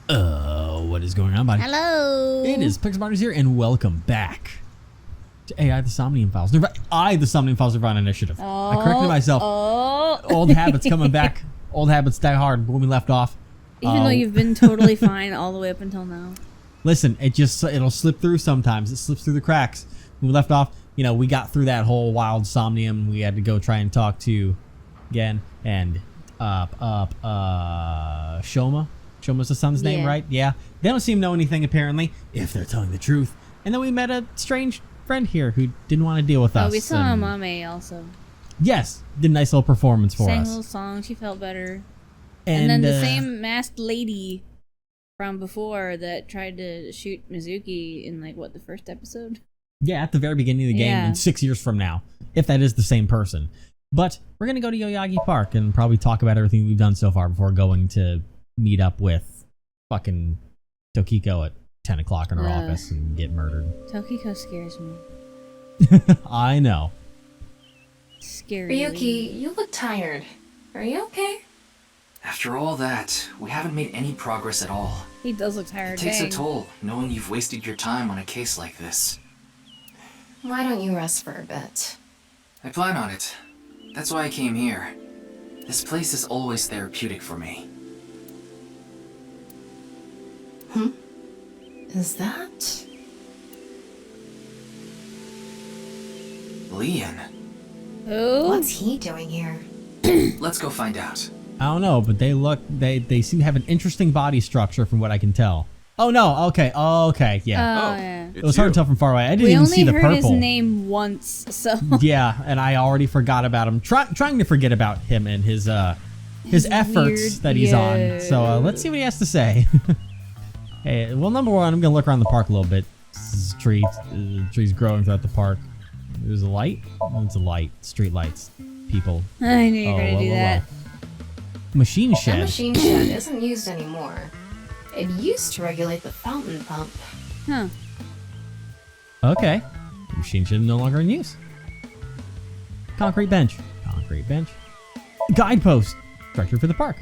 What is going on, buddy? Hello. It is Pixelmarters here, and welcome back to AI the Somnium Files. I, the Somnium Files Nirvana Initiative. I corrected myself. Old habits coming back. Old habits die hard when we left off. Even though you've been totally fine all the way up until now. Listen, it'll slip through sometimes. It slips through the cracks. When we left off, you know, we got through that whole wild Somnium. We had to go try and talk to Gen and Shoma. Shoma's the son's name, right? Yeah. They don't seem to know anything, apparently, if they're telling the truth. And then we met a strange friend here who didn't want to deal with us. Oh, we saw Mame also. Yes. Did a nice little performance for us. Sang a little song. She felt better. And then the same masked lady from before that tried to shoot Mizuki in, like, what, the first episode? Yeah, at the very beginning of the game, and 6 years from now, if that is the same person. But we're going to go to Yoyogi Park and probably talk about everything we've done so far before going to meet up with fucking Tokiko at 10 o'clock in her office and get murdered. Tokiko scares me. I know. Scary. Ryuki, you look tired. Are you okay? After all that, we haven't made any progress at all. He does look tired. It takes a toll, knowing you've wasted your time on a case like this. Why don't you rest for a bit? I plan on it. That's why I came here. This place is always therapeutic for me. Is that... Leon. Who? What's he doing here? Let's go find out. I don't know, but they seem to have an interesting body structure from what I can tell. Oh no, okay, yeah. Yeah. It was hard to tell from far away. I didn't even see the purple. We only heard his name once, so... Yeah, and I already forgot about him. Trying to forget about him and his efforts weird, that he's on. So let's see what he has to say. Hey, well, number one, I'm gonna look around the park a little bit. This is trees growing throughout the park. There's a light. Oh, it's a light. Street lights. People. I knew you were gonna do that. Machine shed. That machine shed isn't used anymore. It used to regulate the fountain pump. Huh. Okay. Machine shed no longer in use. Concrete bench. Guidepost. Directory for the park.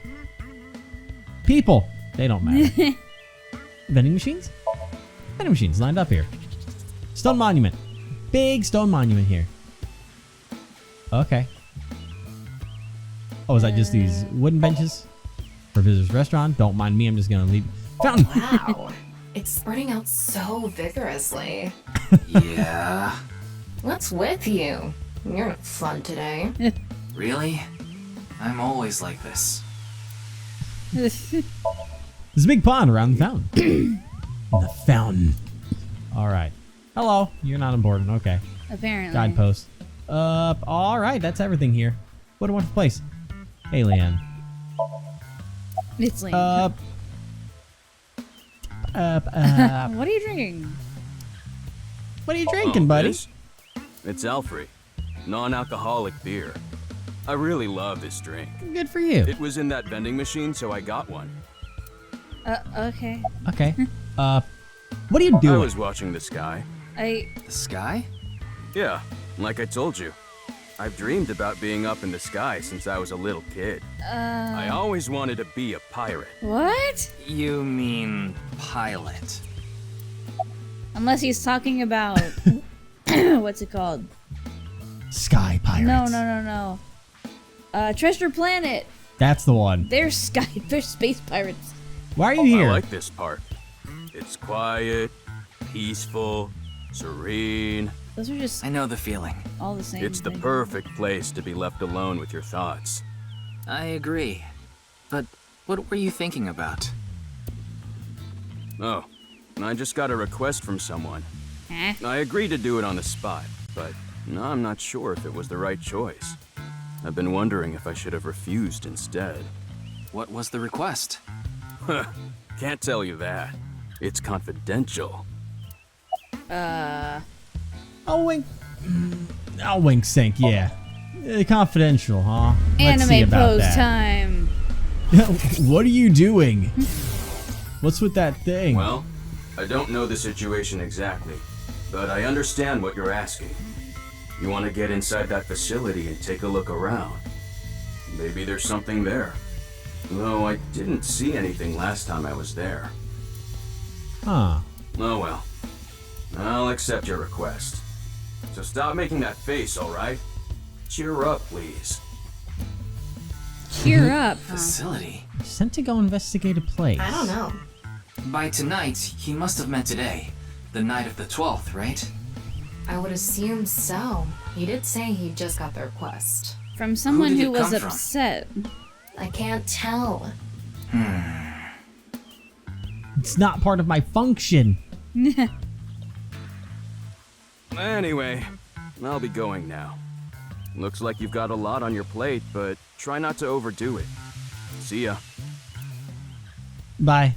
People. They don't matter. Vending machines? Vending machines lined up here. Stone monument. Big stone monument here. Okay. Oh, is that just these wooden benches for visitors restaurant? Don't mind me, I'm just gonna leave. Fountain! Wow. It's spreading out so vigorously. Yeah. What's with you? You're not fun today. Really? I'm always like this. There's a big pond around the fountain. The fountain. Alright. Hello. You're not important. Okay. Apparently. Guidepost. Alright, that's everything here. What a wonderful place. Hey, Leanne. It's lame. What are you drinking? What are you drinking, buddy? It's Alfrey. Non-alcoholic beer. I really love this drink. Good for you. It was in that vending machine, so I got one. Okay. Okay. What are you doing? I was watching the sky. The sky? Yeah, like I told you. I've dreamed about being up in the sky since I was a little kid. I always wanted to be a pirate. What? You mean pilot? Unless he's talking about... what's it called? Sky Pirates. No. Treasure Planet. That's the one. They're space pirates. Why are you here? I like this part. It's quiet, peaceful, serene. Those are just I know the feeling. all the same. It's the perfect place to be left alone with your thoughts. I agree. But what were you thinking about? Oh, I just got a request from someone. Huh? I agreed to do it on the spot, but now I'm not sure if it was the right choice. I've been wondering if I should have refused instead. What was the request? Can't tell you that. It's confidential. Oh, wink. Oh, wink sync, yeah. Confidential, huh? Let's see Anime about pose that. time. What are you doing? What's with that thing? Well, I don't know the situation exactly, but I understand what you're asking. You want to get inside that facility and take a look around. Maybe there's something there. Though I didn't see anything last time I was there. Huh. Oh well. I'll accept your request. So stop making that face, alright? Cheer up, please. Cheer up. Facility? Sent to go investigate a place. I don't know. By tonight, he must have meant today. The night of the 12th, right? I would assume so. He did say he just got the request. From someone did who it was come from? upset. I can't tell. It's not part of my function. Anyway, I'll be going now. Looks like you've got a lot on your plate, but try not to overdo it. See ya. Bye.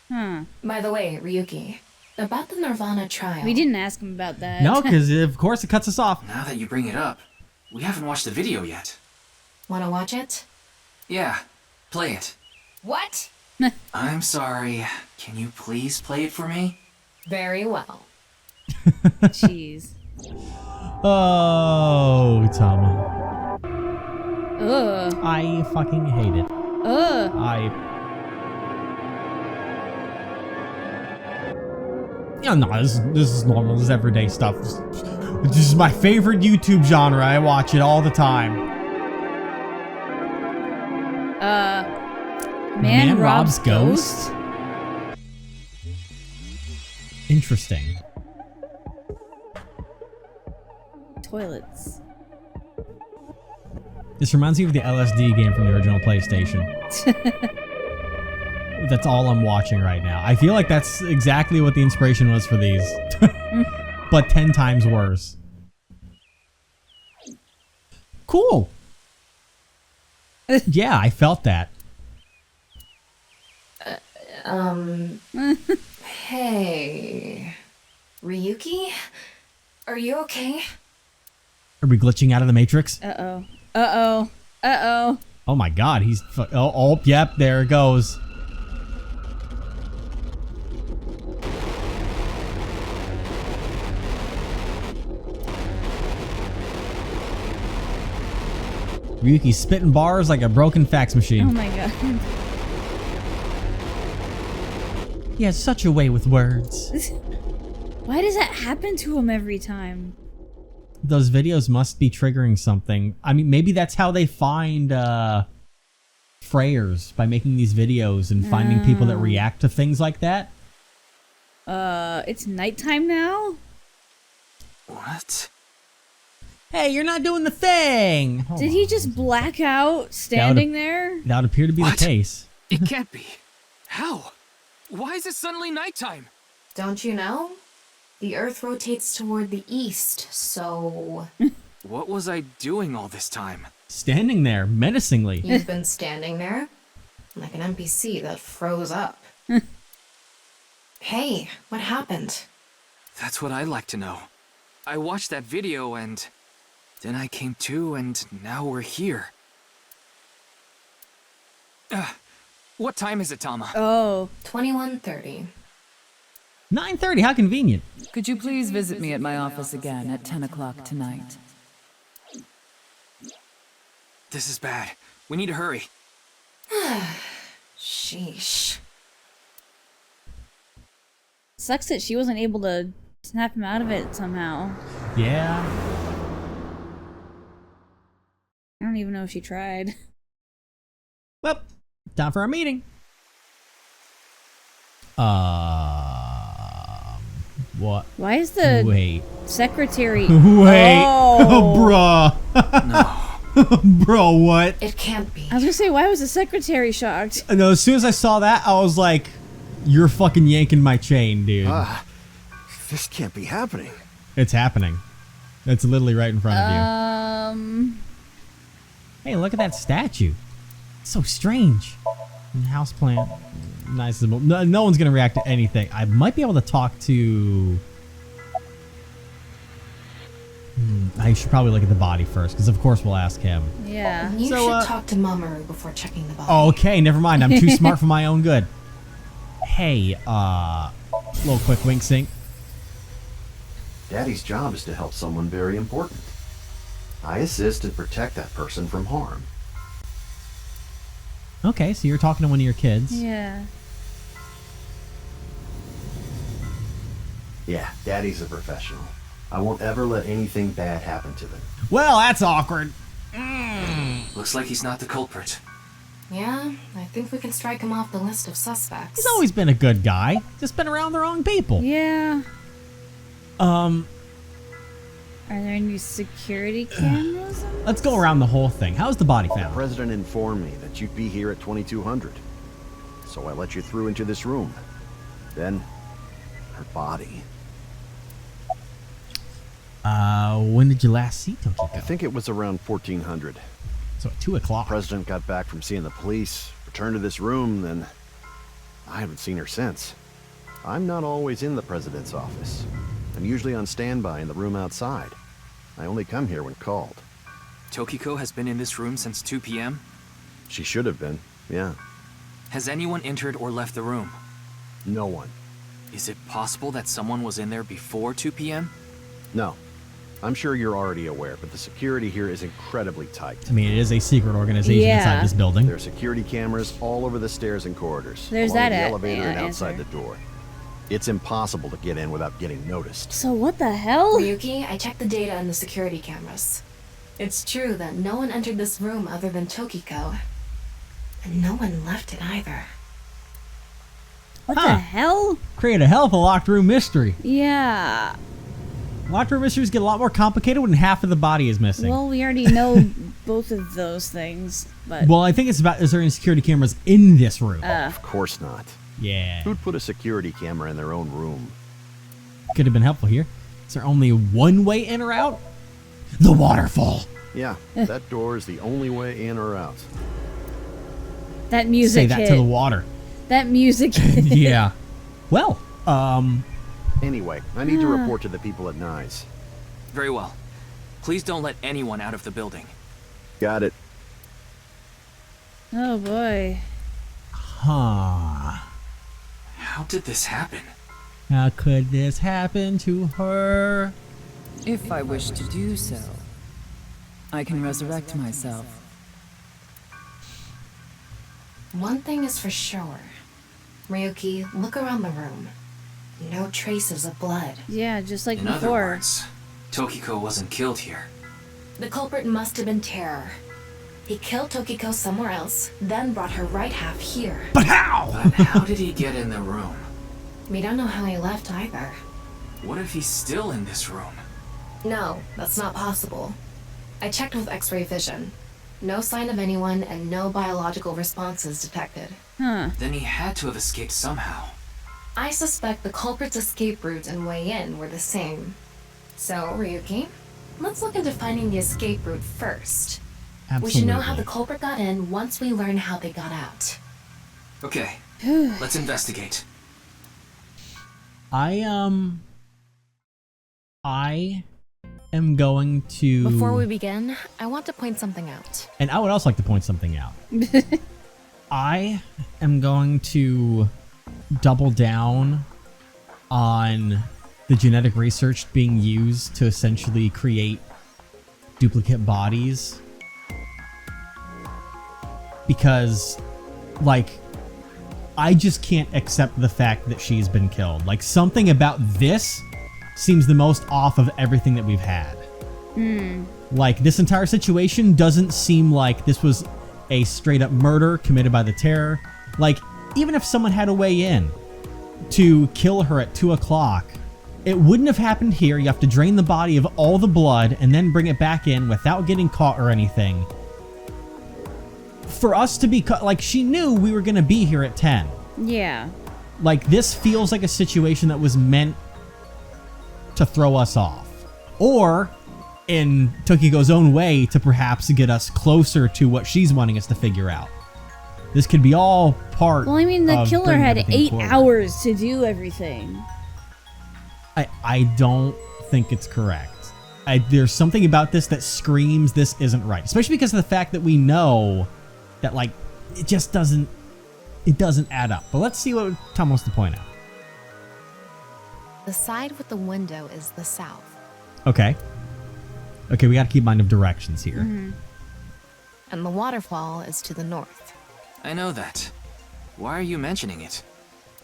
Huh. By the way, Ryuki, about the nirvanA trial. We didn't ask him about that. No, because of course it cuts us off. Now that you bring it up, we haven't watched the video yet. Wanna watch it? Yeah, play it. What? I'm sorry. Can you please play it for me? Very well. Jeez. Oh, Tama. Ugh. I fucking hate it. Ugh. Yeah, no, this is normal. This is everyday stuff. This is my favorite YouTube genre. I watch it all the time. Man robs ghost? Interesting. Toilets. This reminds me of the LSD game from the original PlayStation. That's all I'm watching right now. I feel like that's exactly what the inspiration was for these. But 10 times worse. Cool. Yeah, I felt that. Hey. Ryuki? Are you okay? Are we glitching out of the Matrix? Uh-oh. Uh-oh. Uh-oh. Oh my god, he's... yep, there it goes. Ryuki's spitting bars like a broken fax machine. Oh my god. He has such a way with words. Why does that happen to him every time? Those videos must be triggering something. I mean, maybe that's how they find frayers, by making these videos and finding people that react to things like that. It's nighttime now? What? Hey, you're not doing the thing! Did he just black out standing there? That would appear to be What? the case. It can't be. How? Why is it suddenly nighttime? Don't you know? The Earth rotates toward the east, so... What was I doing all this time? Standing there, menacingly. You've been standing there? Like an NPC that froze up. Hey, what happened? That's what I'd like to know. I watched that video and... then I came to and now we're here. What time is it, Tama? Oh. 21:30. 9:30, how convenient. Could you please visit me at my office again at 10 o'clock tonight? This is bad. We need to hurry. Sheesh. Sucks that she wasn't able to snap him out of it somehow. Yeah. I don't even know if she tried. Well, time for our meeting. What? Why is the Wait. secretary... Wait. Oh. Bruh. No. Bro, what? It can't be. I was gonna say, why was the secretary shocked? No, as soon as I saw that, I was like, you're fucking yanking my chain, dude. This can't be happening. It's happening. It's literally right in front of you. Hey, look at that statue. It's so strange. And houseplant. Nice. No one's gonna react to anything. I might be able to talk to... I should probably look at the body first, because of course we'll ask him. Yeah. You So, should talk to Mamoru before checking the body. Okay, never mind. I'm too smart for my own good. Hey, little quick wink sync. Daddy's job is to help someone very important. I assist and protect that person from harm. Okay, so you're talking to one of your kids. Yeah. Yeah, Daddy's a professional. I won't ever let anything bad happen to them. Well, that's awkward. Looks like he's not the culprit. Yeah, I think we can strike him off the list of suspects. He's always been a good guy. Just been around the wrong people. Yeah. Are there any security cameras? Let's go around the whole thing. How's the body The found? president informed me that you'd be here at 2200. So I let you through into this room. Then, her body. When did you last see Tokiko? I think it was around 1400. So at 2 o'clock. President got back from seeing the police, returned to this room, then I haven't seen her since. I'm not always in the president's office. I'm usually on standby in the room outside. I only come here when called. Tokiko has been in this room since 2 p.m.? She should have been, yeah. Has anyone entered or left the room? No one. Is it possible that someone was in there before 2 p.m.? No. I'm sure you're already aware, but the security here is incredibly tight. I mean, it is a secret organization Yeah. inside this building. There are security cameras all over the stairs and corridors. There's along that the at- elevator and outside answer. the door. It's impossible to get in without getting noticed. So what the hell? Ryuki, I checked the data on the security cameras. It's true that no one entered this room other than Tokiko. And no one left it either. What Huh. the hell? Create a hell of a locked room mystery. Yeah. Locked room mysteries get a lot more complicated when half of the body is missing. Well, we already know both of those things, but Well, I think it's about, is there any security cameras in this room? Of course not. Yeah. Who'd put a security camera in their own room? Could have been helpful here. Is there only one way in or out? The waterfall. Yeah, that door is the only way in or out. that Say music that hit. to the water. That music hit. Yeah. Well, Anyway, I need to report to the people at Nye's. Very well. Please don't let anyone out of the building. Got it. Oh boy. huh. How did this happen? How could this happen to her? If I wish to do so, I can resurrect myself. One thing is for sure. Ryuki, look around the room. No traces of blood. Yeah, just like In other before. words, Tokiko wasn't killed here. The culprit must have been Terror. He killed Tokiko somewhere else, then brought her right half here. But how? But how did he get in the room? We don't know how he left either. What if he's still in this room? No, that's not possible. I checked with X-ray vision. No sign of anyone and no biological responses detected. Huh. Then he had to have escaped somehow. I suspect the culprit's escape route and way in were the same. So, Ryuki, let's look into finding the escape route first. Absolutely. We should know how the culprit got in once we learn how they got out. Okay, let's investigate. I am going to... Before we begin, I want to point something out. And I would also like to point something out. I am going to double down on the genetic research being used to essentially create duplicate bodies. Because, like, I just can't accept the fact that she's been killed. Like, something about this seems the most off of everything that we've had. Like, this entire situation doesn't seem like this was a straight up murder committed by the Terror. Like, even if someone had a way in to kill her at 2 o'clock, it wouldn't have happened here. You have to drain the body of all the blood and then bring it back in without getting caught or anything. For us to be like, she knew we were going to be here at 10. Yeah. Like, this feels like a situation that was meant to throw us off. Or, in Tokiko's own way, to perhaps get us closer to what she's wanting us to figure out. This could be all part Well, I mean, the of killer bringing had everything 8 forward. hours to do everything. I don't think it's correct. There's something about this that screams this isn't right. Especially because of the fact that we know that, like, it just doesn't add up. But let's see what Tom wants to point out. The side with the window is the south. Okay. Okay, we got to keep mind of directions here. And the waterfall is to the north. I know that. Why are you mentioning it?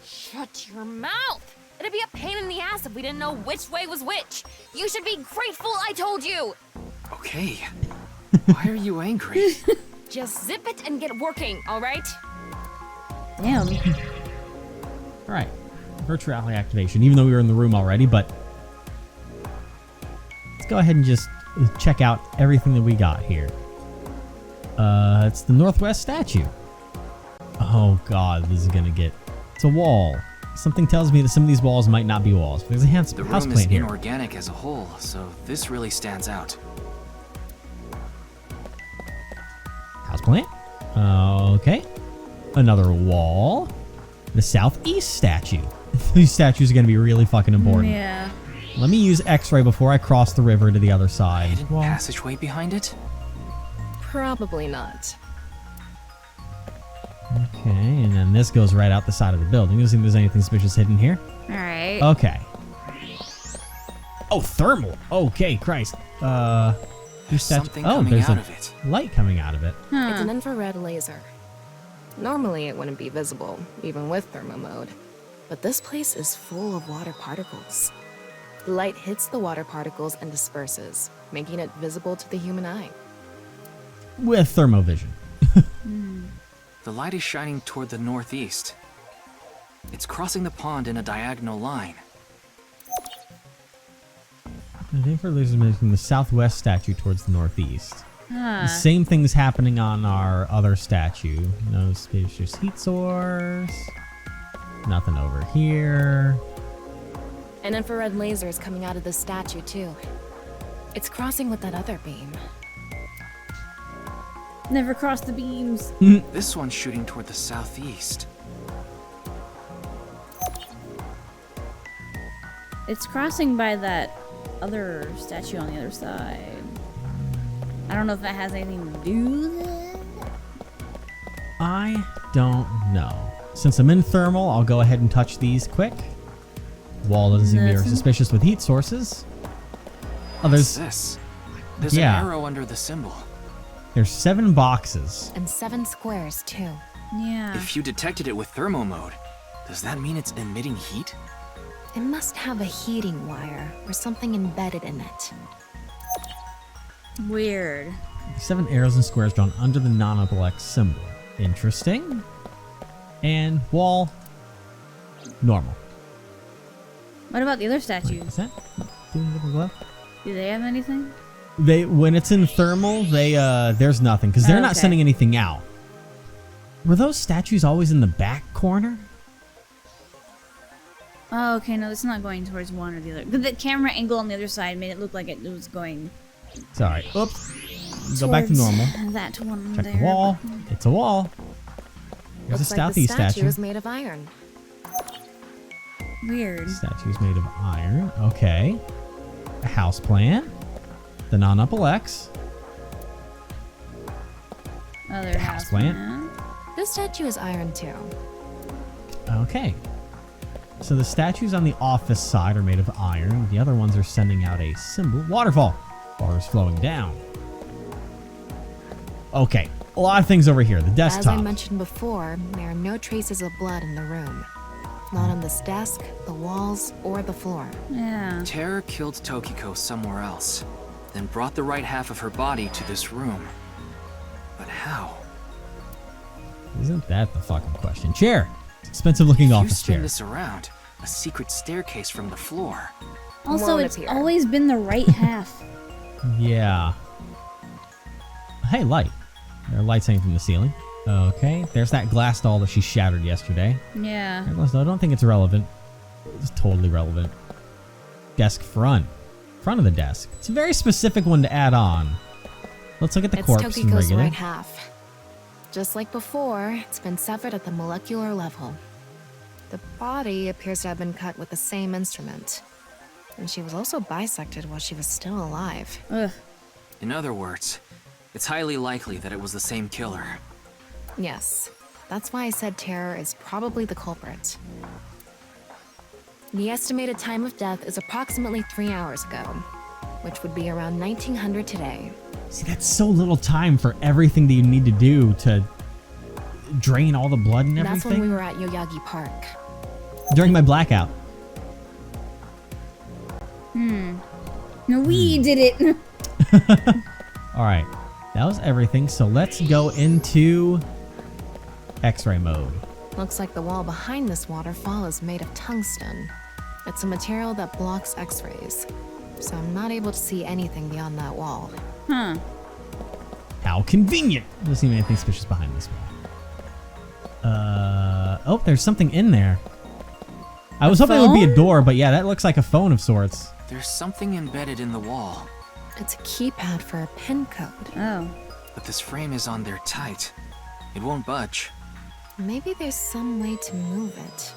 Shut your mouth! It'd be a pain in the ass if we didn't know which way was which. You should be grateful I told you. Okay. Why are you angry? Just zip it and get working, all right? Damn. All right, virtuality activation. Even though we were in the room already, but let's go ahead and just check out everything that we got here. It's the Northwest statue. Oh God, this is gonna get. It's a wall. Something tells me that some of these walls might not be walls. There's a house The room plant is here. inorganic as a whole, so this really stands out. Houseplant. Okay. Another wall. The southeast statue. These statues are going to be really fucking important. Yeah. Let me use X-ray before I cross the river to the other side. Hidden passageway behind it? Probably not. Okay, and then this goes right out the side of the building. Doesn't think there's anything suspicious hidden here. All right. Okay. Oh, thermal. Okay, Christ. There's something coming there's out of it. light coming out of it. It's an infrared laser. Normally it wouldn't be visible, even with thermo mode. But this place is full of water particles. The light hits the water particles and disperses, making it visible to the human eye. With thermovision. The light is shining toward the northeast. It's crossing the pond in a diagonal line. I think for lasers making the southwest statue towards the northeast. Huh. The same thing's happening on our other statue. No spacious heat source. Nothing over here. An infrared laser is coming out of this statue, too. It's crossing with that other beam. Never cross the beams. This one's shooting toward the southeast. It's crossing by that other statue on the other side. I don't know if that has anything to do with it. I don't know. Since I'm in thermal, I'll go ahead and touch these quick. Wall doesn't seem to be Nothing. suspicious with heat sources. Oh, What's there's this? There's Yeah. an arrow under the symbol. there's 7 boxes. And 7 squares, too. Yeah. If you detected it with thermo mode, does that mean it's emitting heat? It must have a heating wire or something embedded in it. Weird. 7 arrows and squares drawn under the non-X symbol. Interesting. And wall, normal. What about the other Wait, statues? is that doing a different glow? Do they have anything? When it's in thermal, there's nothing because they're not Okay. sending anything out. Were those statues always in the back corner? Oh, okay. No, it's not going towards one or the other. The camera angle on the other side made it look like it was going. Sorry. Oops. Go back to towards normal. That one Check there. the wall. It's a wall. There's Looks a like the southeast statue statue. is made of iron. Weird. Statue's made of iron. Okay. A house plant. The non-X. Other house house plant. plant. This statue is iron, too. Okay. So the statues on the office side are made of iron. The other ones are sending out a symbol. Waterfall. Water's flowing down. Okay. A lot of things over here. The As I desktop. mentioned before, there are no traces of blood in the room. Not on this desk, the walls, or the floor. Yeah. Terror killed Tokiko somewhere else, then brought the right half of her body to this room. But how? Isn't that the fucking question? Chair. Expensive looking If you office spin chair. this around, a secret staircase from the floor. Also, Won't it's appear. always been the right half. Yeah. Hey, light. There are lights hanging from the ceiling. Okay. There's that glass doll that she shattered yesterday. Yeah. That glass doll, I don't think it's relevant. It's totally relevant. Desk front. Front of the desk. It's a very specific one to add on. Let's look at the It's corpse in Tokiko's regular. right half. Just like before, it's been severed at the molecular level. The body appears to have been cut with the same instrument. And she was also bisected while she was still alive. Ugh. In other words, it's highly likely that it was the same killer. Yes, that's why I said Terror is probably the culprit. The estimated time of death is approximately 3 hours ago. which would be around 1900 today. See, that's so little time for everything that you need to do to drain all the blood and everything. That's when we were at Yoyogi Park. During my blackout. No, we did it. All right, that was everything. So let's go into X-ray mode. Looks like the wall behind this waterfall is made of tungsten. It's a material that blocks X-rays, so I'm not able to see anything beyond that wall. Huh. How convenient. Doesn't seem anything suspicious behind this wall. Oh, there's something in there. I was hoping it would be a door, but yeah, that looks like a phone of sorts. There's something embedded in the wall. It's a keypad for a pin code. Oh. But this frame is on there tight. It won't budge. Maybe there's some way to move it.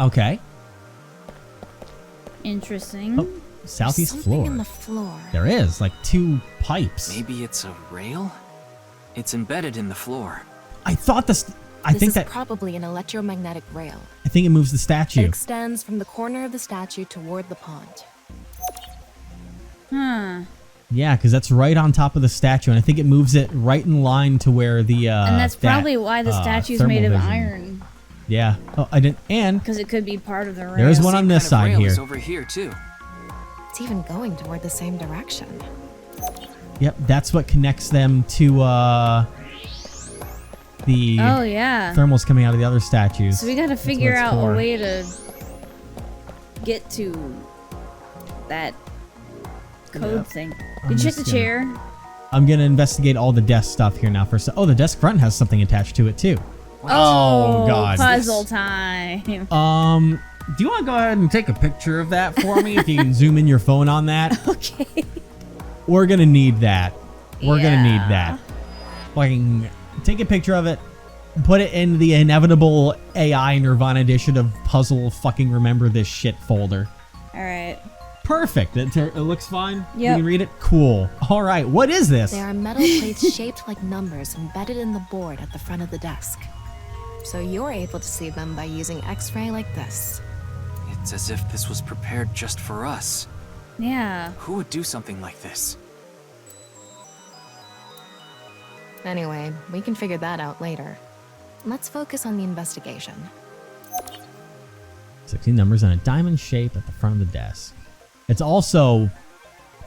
Okay. Interesting. Oh, southeast There's floor. something in the floor. There is, like 2 pipes. Maybe it's a rail? It's embedded in the floor. I thought this... I think This that... is probably an electromagnetic rail. I think it moves the It statue. extends from the corner of the statue toward the pond. Huh. Yeah, because that's right on top of the statue, and I think it moves it right in line to where the... And that's probably why the statue's made of iron. Yeah. Oh, I didn't... And... Because it could be part of the rail. There's one on this side here. Over here too. It's even going toward the same direction. Yep, that's what connects them to, the... Oh, yeah. Thermals coming out of the other statues. So we gotta That's figure what it's out for. a way to get to that code thing. I'm Did you check just the gonna- chair? I'm gonna investigate all the desk stuff here now first. Oh, the desk front has something attached to it too. Oh, God. Puzzle time. Do you want to go ahead and take a picture of that for me? If you can zoom in your phone on that. Okay. We're gonna need that. We're gonna need Yeah. that. Fucking take a picture of it. Put it in the inevitable AI nirvanA edition of puzzle fucking remember this shit folder. Alright. Perfect. It looks fine. You Yep. can read it. Cool. All right. What is this? There are metal plates shaped like numbers embedded in the board at the front of the desk. So you're able to see them by using X-ray like this. It's as if this was prepared just for us. Yeah. Who would do something like this? Anyway, we can figure that out later. Let's focus on the investigation. 16 numbers in a diamond shape at the front of the desk. It's also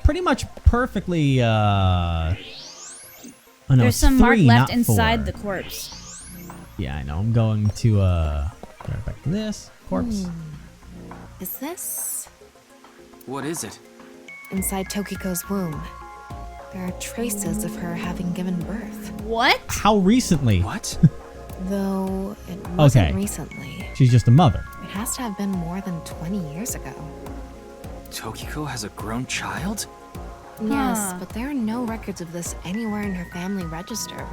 pretty much perfectly, no, There's it's some mark 3, left not inside 4. the corpse. Yeah, I know. I'm going to, go back to this. Corpse. Is this? What is it? Inside Tokiko's womb. There are traces of her having given birth. What? How recently? What? Though it wasn't Okay. recently. She's just a mother. It has to have been more than 20 years ago. Tokiko has a grown child? Yes, Huh. but there are no records of this anywhere in her family register.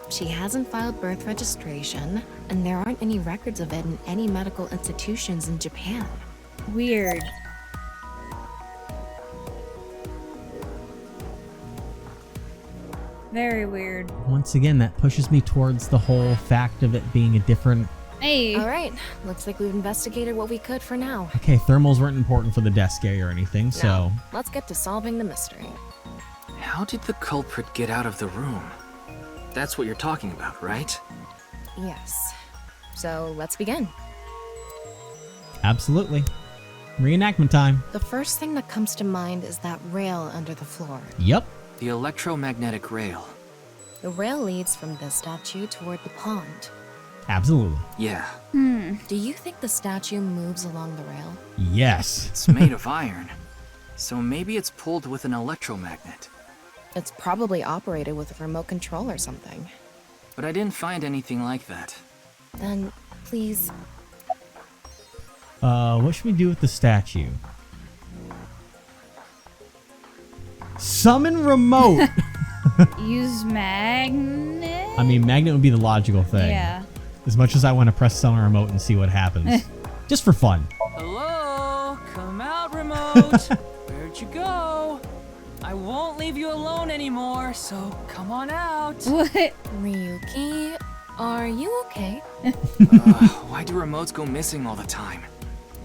She hasn't filed birth registration, and there aren't any records of it in any medical institutions in Japan. Weird. Very weird. Once again, that pushes me towards the whole fact of it being a different... Hey. All right, looks like we've investigated what we could for now. Okay, thermals weren't important for the desk area or anything, so... Now, let's get to solving the mystery. How did the culprit get out of the room? That's what you're talking about, right? Yes. So let's begin. Absolutely. Reenactment time. The first thing that comes to mind is that rail under the floor. Yep. The electromagnetic rail. The rail leads from this statue toward the pond. Absolutely. Yeah, Do you think the statue moves along the rail? Yes. it's made of iron. So maybe it's pulled with an electromagnet. It's probably operated with a remote control or something. But I didn't find anything like that. Then, please, What should we do with the statue? Summon remote! Use magnet? I mean, magnet would be the logical thing. Yeah. As much as I want to press summon remote and see what happens. Just for fun. Hello? Come out, remote. Where'd you go? I won't leave you alone anymore, so come on out. What? Ryuki, are you okay? Why do remotes go missing all the time?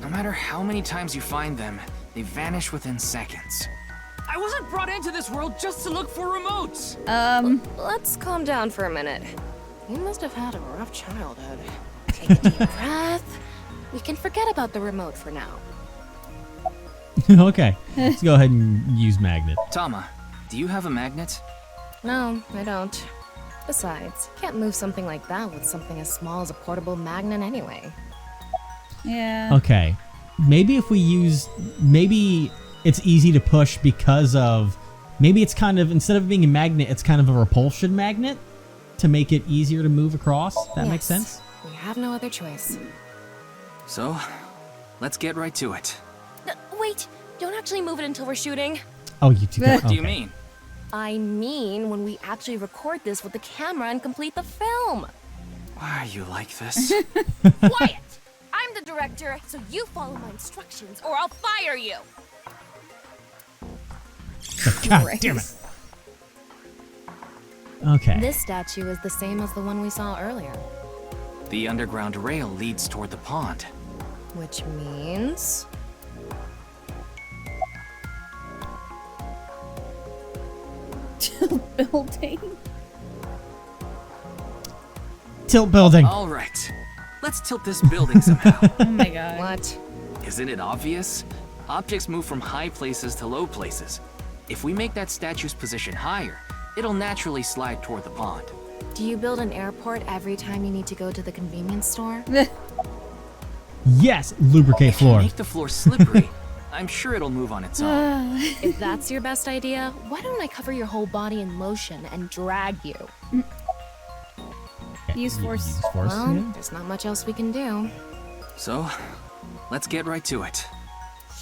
No matter how many times you find them, they vanish within seconds. I wasn't brought into this world just to look for remotes. Let's calm down for a minute. You must have had a rough childhood. Take a deep breath. We can forget about the remote for now. Okay, let's go ahead and use magnet. Tama, do you have a magnet? No, I don't. Besides, you can't move something like that with something as small as a portable magnet anyway. Yeah. Okay, maybe if we use, maybe it's easy to push because of, maybe it's kind of, instead of being a magnet, it's kind of a repulsion magnet to make it easier to move across. That makes sense? We have no other choice. So, let's get right to it. Wait, don't actually move it until we're shooting. Oh, you two. What do you mean? I mean when we actually record this with the camera and complete the film. Why are you like this? Quiet! I'm the director, so you follow my instructions or I'll fire you. God damn it. Okay. This statue is the same as the one we saw earlier. The underground rail leads toward the pond. Which means... Building. Tilt building. All right, let's tilt this building somehow. Oh my god. What? Isn't it obvious? Objects move from high places to low places. If we make that statue's position higher, it'll naturally slide toward the pond. Do you build an airport every time you need to go to the convenience store? Yes, lubricate If you floor. make the floor slippery, I'm sure it'll move on its own. If that's your best idea, why don't I cover your whole body in lotion and drag you? Use force. Use force, Well, yeah. there's not much else we can do. So, let's get right to it.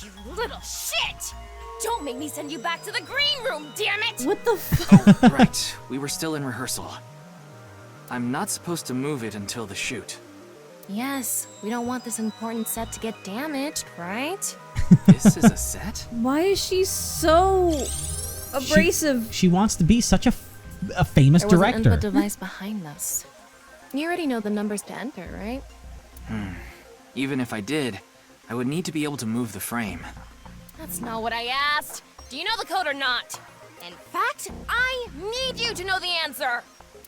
You little shit! Don't make me send you back to the green room, damn it! What the fuck? Right, we were still in rehearsal. I'm not supposed to move it until the shoot. Yes, we don't want this important set to get damaged, right? This is a set? Why is she so abrasive? She wants to be such a famous There was an director. input device behind this. You already know the numbers to enter, right? Even if I did, I would need to be able to move the frame. That's not what I asked. Do you know the code or not? In fact, I need you to know the answer.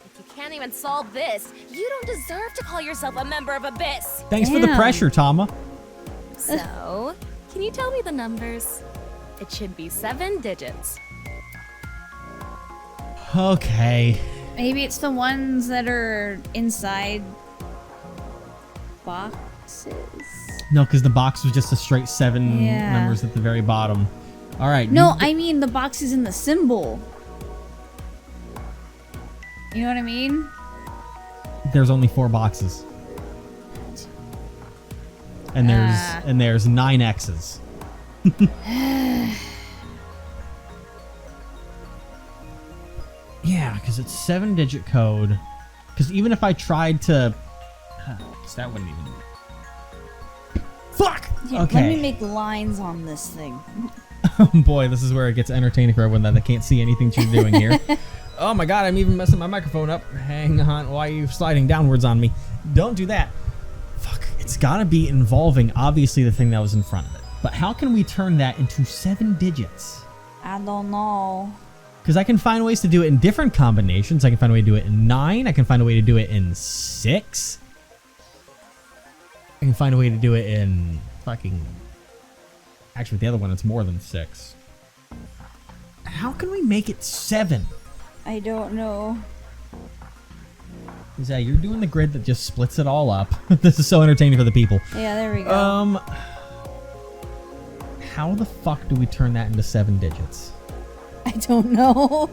If you can't even solve this, you don't deserve to call yourself a member of Abyss. Thanks for the Damn. pressure, Tama. So, can you tell me the numbers? It should be 7 digits. Okay. Maybe it's the ones that are inside boxes. No, because the box was just a straight 7 Yeah. numbers at the very bottom. All right. No, I mean the boxes in the symbol. You know what I mean? There's only 4 boxes. And there's 9 X's. Yeah, because it's 7-digit code. Because even if I tried to, that wouldn't even. Fuck. Here, Okay. Let me make lines on this thing. Oh boy, this is where it gets entertaining for everyone that can't see anything you're doing here. Oh my god, I'm even messing my microphone up. Hang on, why are you sliding downwards on me? Don't do that. Fuck, it's gotta be involving, obviously, the thing that was in front of it. But how can we turn that into 7 digits? I don't know. Because I can find ways to do it in different combinations. I can find a way to do it in 9. I can find a way to do it in 6. I can find a way to do it in fucking... Actually, the other one, it's more than 6. How can we make it 7? I don't know. Yeah, you're doing the grid that just splits it all up. This is so entertaining for the people. Yeah, there we go. How the fuck do we turn that into 7 digits? I don't know.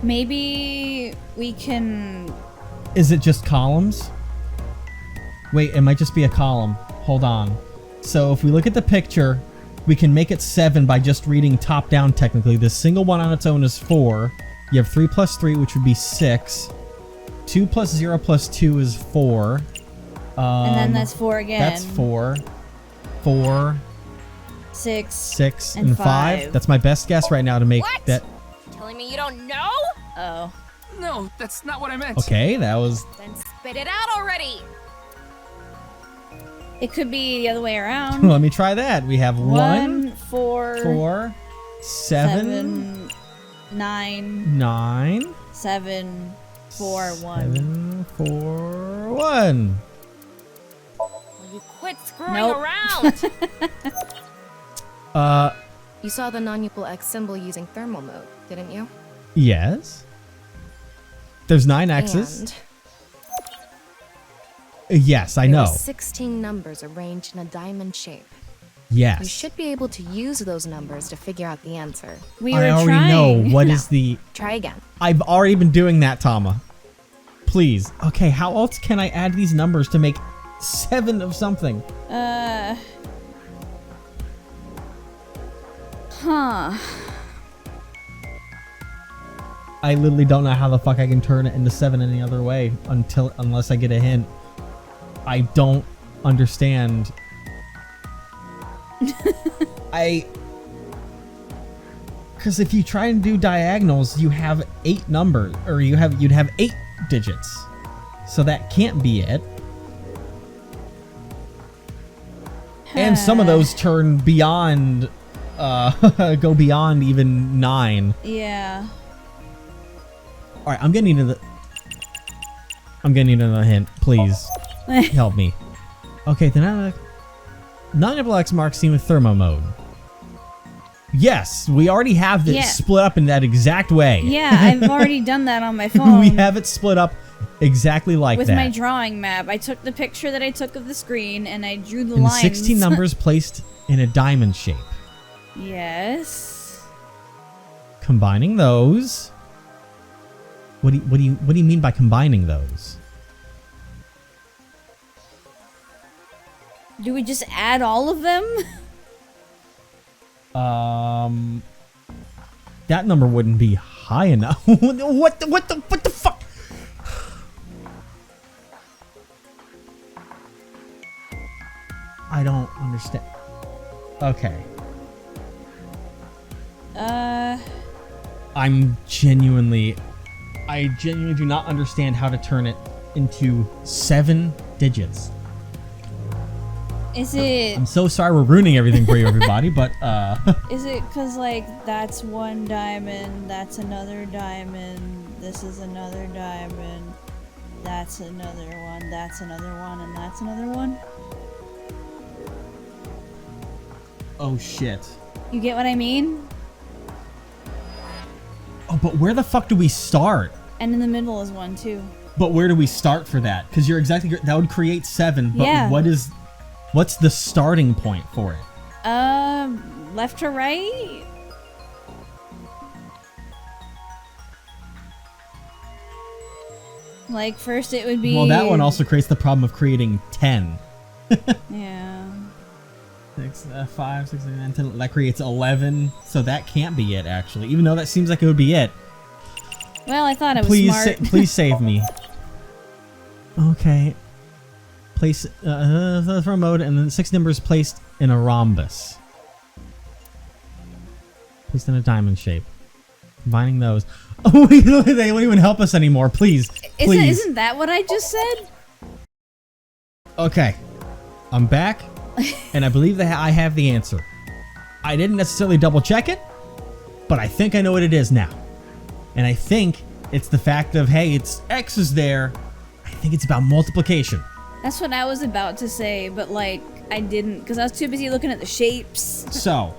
Maybe we can... Is it just columns? Wait, it might just be a column. Hold on. So if we look at the picture, we can make it 7 by just reading top down technically. This single one on its own is 4. You have 3 plus 3, which would be 6. 2 plus 0 plus 2 is 4. And then that's 4 again. That's 4. 4, 6, 6, and and 5. That's my best guess right now to make What? that. You telling me you don't know? Oh. No, that's not what I meant. Okay, that was... Then Spit it out already! It could be the other way around. Let me try that. We have 1, 4, 4, 7, 9, 9, 7, 4, 1. 7, 4, 1. Will you quit screwing Nope. around? You saw the non-equal X symbol using thermal mode, didn't you? Yes. There's 9 X's. And Yes, I there know. were 16 numbers arranged in a diamond shape. Yes. You should be able to use those numbers to figure out the answer. We were I already trying. know what is the... Try again. I've already been doing that, Tama. Please. Okay, how else can I add these numbers to make 7 of something? Huh. I literally don't know how the fuck I can turn it into 7 any other way unless I get a hint. I don't understand. Because if you try and do diagonals, you have 8 numbers, or you'd have 8 digits. So that can't be it. And some of those turn beyond, go beyond even 9. Yeah. All right, I'm getting into the hint. Please help me. Okay, the non-equal X marks seen with thermo mode. Yes, we already have this split up in that exact way. Yeah, I've already done that on my phone. We have it split up exactly like with that. my drawing map. I took the picture that I took of the screen and I drew the and lines. 16 numbers placed in a diamond shape. Yes. Combining those. What do you mean by combining those? Do we just add all of them? That number wouldn't be high enough. What the fuck? I don't understand. Okay. I genuinely do not understand how to turn it into 7 digits. Is it... I'm so sorry we're ruining everything for you, everybody, but, Is it because, like, that's 1 diamond, that's another diamond, this is another diamond, that's another one, that's another one, and that's another one? oh shit. You get what I mean? Oh, but where the fuck do we start? And in the middle is 1, too. But where do we start for that? Because you're exactly... That would create 7, but Yeah. what's the starting point for it? Left to right? Like, first it would be... Well, that one also creates the problem of creating 10. Yeah. 6, 5, 6, 9, 10. That creates 11. So that can't be it, actually. Even though that seems like it would be it. Well, I thought it was smart. Please save me. Okay. Place for mode, and then 6 numbers placed in a rhombus. Placed in a diamond shape. Combining those. Oh, they won't even help us anymore. Please. Isn't that what I just said? Okay. I'm back, and I believe that I have the answer. I didn't necessarily double check it, but I think I know what it is now. And I think it's the fact of, hey, it's X is there. I think it's about multiplication. That's what I was about to say, but like, I didn't, because I was too busy looking at the shapes. So,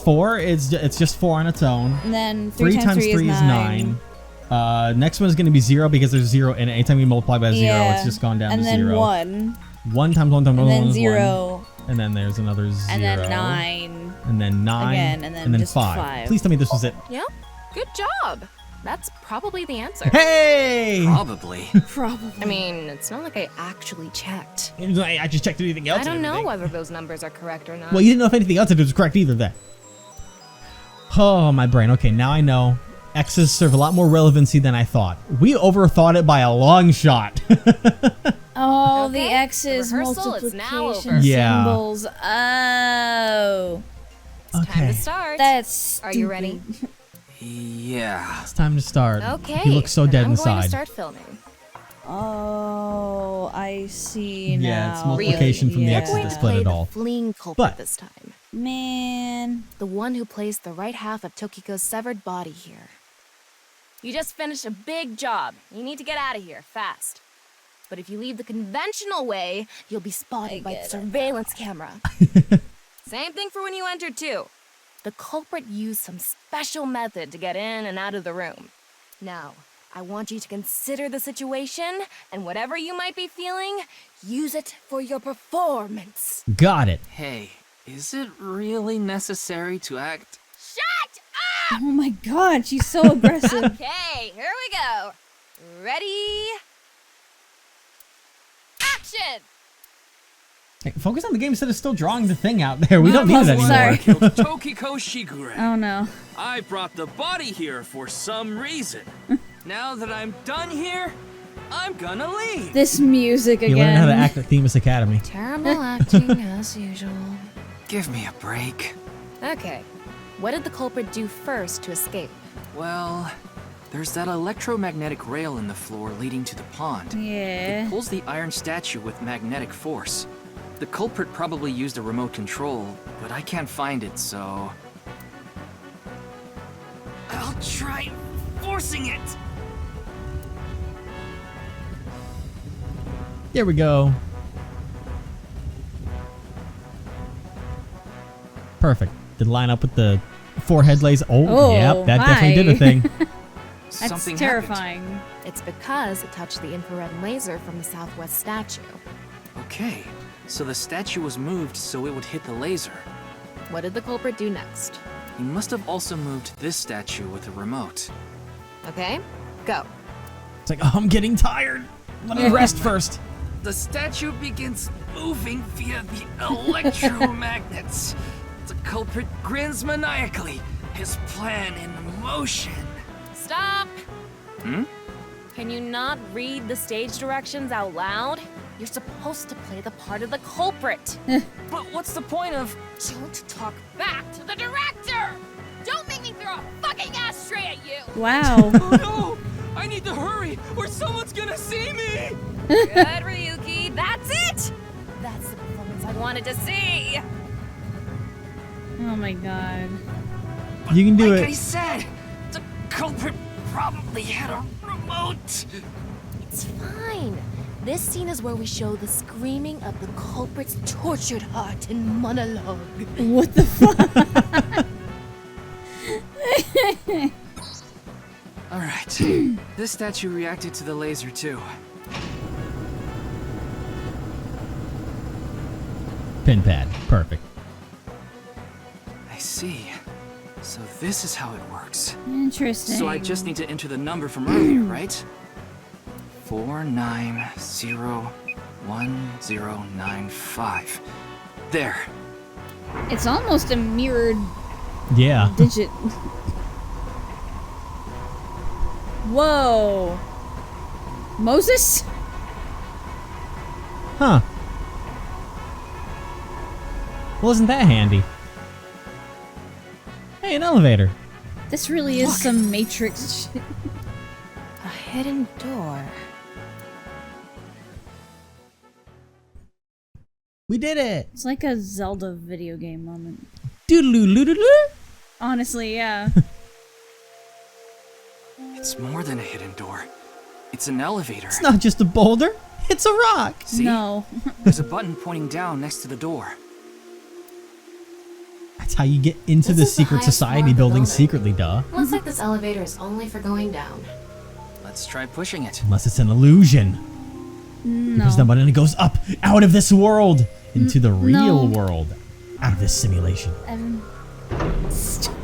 4 it's just 4 on its own. And then 3 times 3 is 9. Next one is going to be 0 because there's 0, and anytime you multiply by 0, it's just gone down to 0. And then 1. 1 times 1 times 1 and then is 0. 1. And then there's another 0. And then 9. And then 9. Again, and then just 5. Please tell me this was it. Yep, good job. That's probably the answer. Hey! Probably. Probably. I mean, it's not like I actually checked. I just checked anything else. I don't know whether those numbers are correct or not. Well, you didn't know if anything else was correct either then. Oh, my brain. Okay, now I know. X's serve a lot more relevancy than I thought. We overthought it by a long shot. Oh, Okay, the X's, the rehearsal is now multiplication over. Yeah. symbols. Oh. It's time to start. That's Are you ready? Yeah. It's time to start. Okay. You look so then dead I'm going to inside. start filming. Oh, I see now. Yeah, it's multiplication from the x's that split it all. The fleeing culprit But this time. Man. The one who placed the right half of Tokiko's severed body here. You just finished a big job. You need to get out of here, fast. But if you leave the conventional way, you'll be spotted by the surveillance camera. Same thing for when you entered, too. The culprit used some special method to get in and out of the room. Now, I want you to consider the situation, and whatever you might be feeling, use it for your performance. got it. Hey, is it really necessary to act? Shut up! Oh my god, she's so aggressive. Okay, here we go. Ready? Action! Hey, focus on the game instead of still drawing the thing out there. We don't need it puzzle, anymore. sorry. Killed Tokiko Shigure. Oh no. I brought the body here for some reason. Now that I'm done here, I'm gonna leave. This music You again. learn how to act at Themis Academy. Terrible acting as usual. Give me a break. Okay, what did the culprit do first to escape? Well, there's that electromagnetic rail in the floor leading to the pond. Yeah. It pulls the iron statue with magnetic force. The culprit probably used a remote control, but I can't find it, so... I'll try forcing it! There we go. Perfect. Did it line up with the forehead laser? Oh, yep, that definitely did a thing. That's Something terrifying. happened. It's because it touched the infrared laser from the southwest statue. Okay, so the statue was moved so it would hit the laser. What did the culprit do next? He must have also moved this statue with a remote. Okay, go. It's like, oh, I'm getting tired. Let me rest first. The statue begins moving via the electromagnets. The culprit grins maniacally, his plan in motion. Stop! Hmm? Can you not read the stage directions out loud? You're supposed to play the part of the culprit. But what's the point of... Don't talk back to the director! Don't make me throw a fucking ashtray at you! Wow. Oh no! I need to hurry, or someone's gonna see me! Good, Ryuki, that's it! That's the performance I wanted to see! Oh my god. You can do Like it. I said, the culprit probably had a remote. It's fine. This scene is where we show the screaming of the culprit's tortured heart in monologue. What the fuck? Alright, this statue reacted to the laser too. Pin pad. Perfect. I see. So this is how it works. Interesting. So I just need to enter the number from earlier, right? 49011095. There. It's almost a mirrored Yeah. digit. Whoa. Moses? Huh. Well, isn't that handy? Hey, an elevator. This really is some Matrix shit. A hidden door. We did it. It's like a Zelda video game moment. Doodaloo-loo-doo-doo. Honestly, yeah. It's more than a hidden door. It's an elevator. It's not just a boulder. It's a rock. See? No. There's a button pointing down next to the door. That's how you get into This the is the secret highest society floor of the building building. secretly, duh. Looks like this elevator is only for going down. Let's try pushing it. Unless it's an illusion. No. Because the button goes up, out of this world, into the real no. world, out of this simulation. Stop.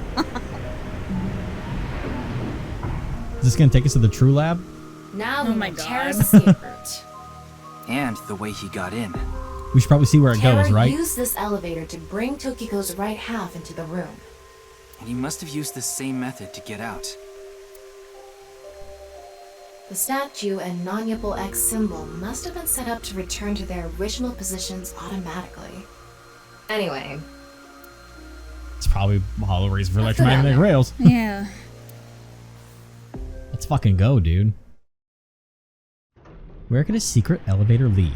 Is this gonna take us to the True Lab? Now Oh we my know God. Terra's escape route. And the way he got in. We should probably see where it Terra goes, right? used this elevator to bring Tokiko's right half into the room. And he must have used the same method to get out. The statue and non-Yipple X symbol must have been set up to return to their original positions automatically. Anyway, It's probably a hollow reason for Let's go down electromagnetic there. rails. Yeah. Let's fucking go, dude. Where could a secret elevator lead?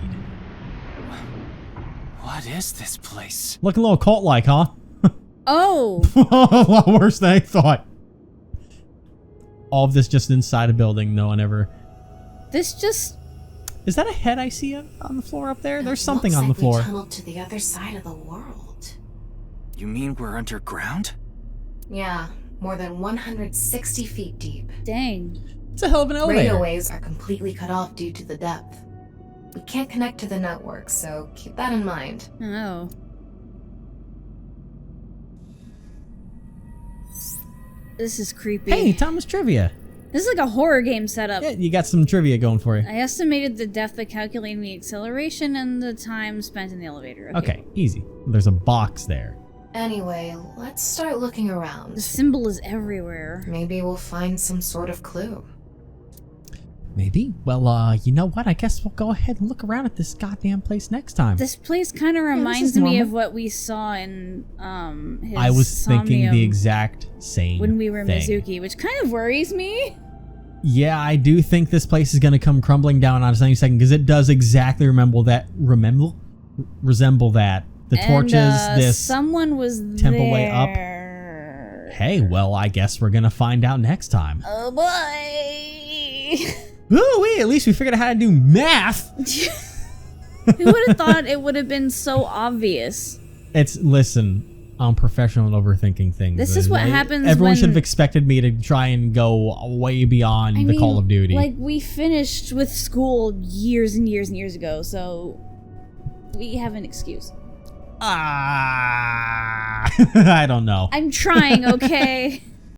What is this place? Looking a little cult-like, huh? Oh! A lot worse than I thought. All of this just inside a building. No one ever... This just... Is that a head I see on the floor up there? There's It something looks on the like floor. We tunneled to the other side of the world. You mean we're underground? Yeah, more than 160 feet deep. Dang. It's a hell of an elevator. Radio waves are completely cut off due to the depth. We can't connect to the network, so keep that in mind. Oh. This is creepy. Hey, Thomas Trivia. This is like a horror game setup. Yeah, you got some trivia going for you. I estimated the depth by calculating the acceleration and the time spent in the elevator. Okay, easy. There's a box there. Anyway, let's start looking The around. symbol is everywhere. Maybe we'll find some sort of clue. Maybe. Well, you know what? I guess we'll go ahead and look around at this goddamn place next time. This place kind of this reminds is me normal. of what we saw in his I was thinking Somnium the exact same when we were in thing. Mizuki, which kind of worries me. Yeah, I do think this place is going to come crumbling down on us any second because it does exactly resemble that. The torches, this someone was temple way up. there. Hey, well, I guess we're going to find out next time. Oh boy. Ooh, at least we figured out how to do math. Who would have thought it would have been so obvious? Listen, I'm professional at overthinking things. This is what happens Everyone when- should have expected me to try and go way beyond the Call of Duty. Like, we finished with school years and years and years ago, so we have an excuse. I don't know. I'm trying, okay?